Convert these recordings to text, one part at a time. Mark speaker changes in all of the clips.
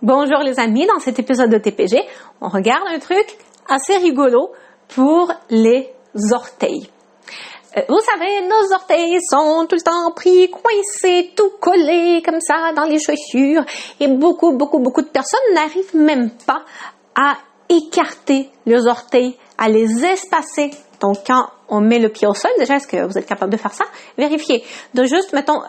Speaker 1: Bonjour les amis, dans cet épisode de TPG, on regarde un truc assez rigolo pour les orteils. Vous savez, nos orteils sont tout le temps pris, coincés, tout collés comme ça dans les chaussures et beaucoup de personnes n'arrivent même pas à écarter les orteils, à les espacer. Donc, quand on met le pied au sol, déjà, est-ce que vous êtes capable de faire ça? Vérifiez. De juste, mettons,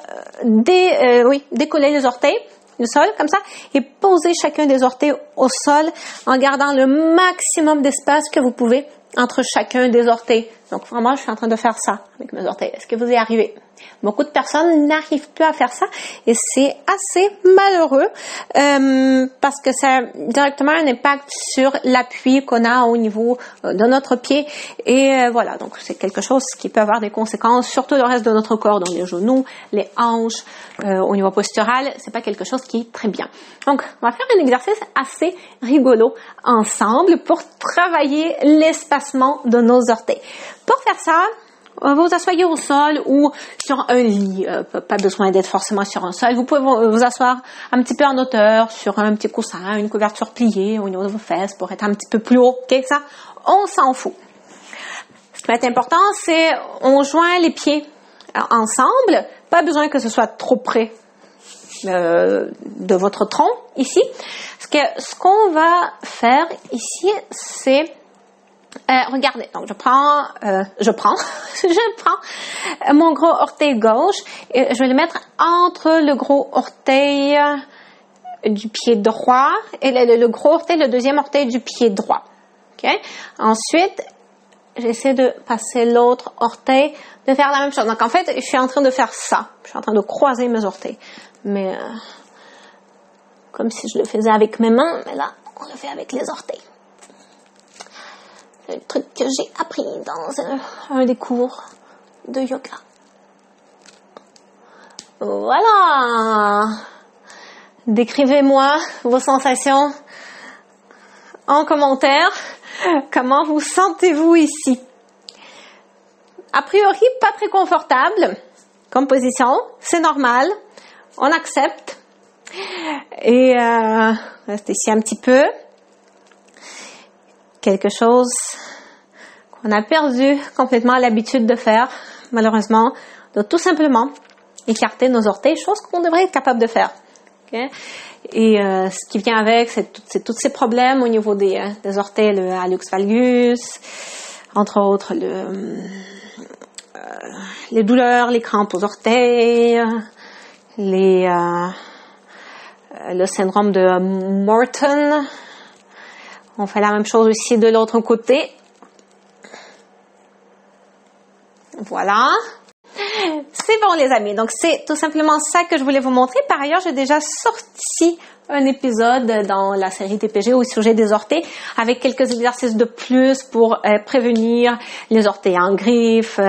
Speaker 1: décoller les orteils du sol, comme ça, et poser chacun des orteils au sol en gardant le maximum d'espace que vous pouvez entre chacun des orteils. Donc, vraiment, je suis en train de faire ça avec mes orteils. Est-ce que vous y arrivez? Beaucoup de personnes n'arrivent plus à faire ça et c'est assez malheureux parce que ça a directement un impact sur l'appui qu'on a au niveau de notre pied et voilà, donc c'est quelque chose qui peut avoir des conséquences sur tout le reste de notre corps, donc les genoux, les hanches, au niveau postural, c'est pas quelque chose qui est très bien. Donc, on va faire un exercice assez rigolo ensemble pour travailler l'espacement de nos orteils. Pour faire ça, vous asseyez au sol ou sur un lit, pas besoin d'être forcément sur un sol. Vous pouvez vous asseoir un petit peu en hauteur, sur un petit coussin, une couverture pliée au niveau de vos fesses pour être un petit peu plus haut, ok, ça, on s'en fout. Ce qui va être important, c'est on joint les pieds ensemble, pas besoin que ce soit trop près de votre tronc ici. Ce qu'on va faire ici, c'est regardez, donc je prends mon gros orteil gauche et je vais le mettre entre le gros orteil du pied droit et le gros orteil, le deuxième orteil du pied droit. Ok. Ensuite, j'essaie de passer l'autre orteil, de faire la même chose. Donc en fait, je suis en train de faire ça. Je suis en train de croiser mes orteils, mais comme si je le faisais avec mes mains, mais là, on le fait avec les orteils. C'est un truc que j'ai appris dans un des cours de yoga. Voilà. Décrivez-moi vos sensations en commentaire. Comment vous sentez-vous ici? A priori, pas très confortable comme position. C'est normal. On accepte. Et restez ici un petit peu. Quelque chose qu'on a perdu complètement l'habitude de faire, malheureusement, de tout simplement écarter nos orteils, chose qu'on devrait être capable de faire. Okay? Et ce qui vient avec, c'est tous ces problèmes au niveau des orteils, le hallux valgus, entre autres les douleurs, les crampes aux orteils, le syndrome de Morton. On fait la même chose aussi de l'autre côté. Voilà. C'est bon les amis. Donc c'est tout simplement ça que je voulais vous montrer. Par ailleurs, j'ai déjà sorti un épisode dans la série TPG au sujet des orteils avec quelques exercices de plus pour prévenir les orteils en griffe,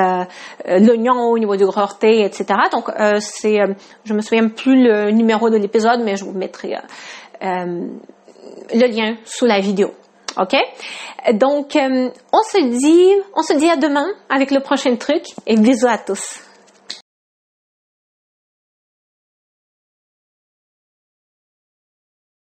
Speaker 1: l'oignon au niveau du gros orteil, etc. Donc je me souviens plus le numéro de l'épisode, mais je vous mettrai le lien sous la vidéo. OK? Donc, on se dit à demain avec le prochain truc et bisous à tous.